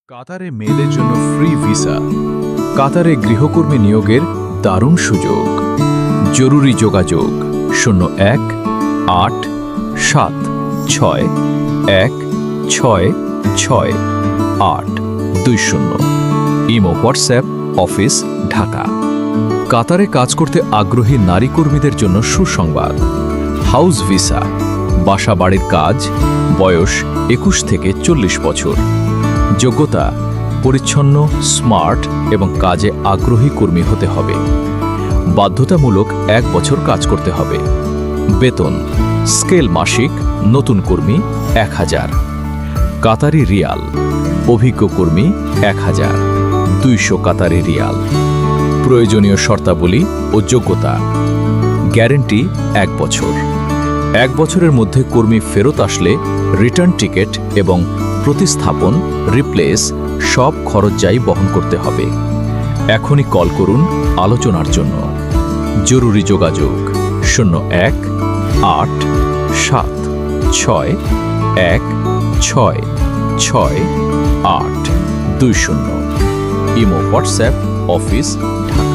কাতারে মেয়েদের জন্য ফ্রি ভিসা। কাতারে গৃহকর্মী নিয়োগের দারুণ সুযোগ। জরুরি যোগাযোগ 01-8-7-6-1-6-6-8-20। Imo, WhatsApp, office, Dhaka. কাতারে কাজ করতে আগ্রহী নারী কর্মীদের জন্য সুসংবাদ। হাউস ভিসা, বাসা বাড়ির কাজ, বয়স 21 থেকে 40 বছর। যোগ্যতা পরিচ্ছন্ন, স্মার্ট এবং কাজে আগ্রহী কর্মী হতে হবে। বাধ্যতামূলক 1 বছর কাজ করতে হবে। বেতন স্কেল মাসিক, নতুন কর্মী 1000 কাতারি রিয়াল, অভিজ্ঞ কর্মী 1200 কাতারি রিয়াল। প্রয়োজনীয় শর্তাবলী ও যোগ্যতা: গ্যারেন্টি 1 বছর। 1 বছরের মধ্যে কর্মী ফেরত আসলে রিটার্ন টিকিট এবং প্রতিস্থাপন রিপ্লেস সব খরচ বহন করতে হবে। এখনই কল করুন আলোচনার জন্য। জরুরি যোগাযোগ 01-8-7-6-1-6-6-8-20। Imo, WhatsApp, office, Dhaka.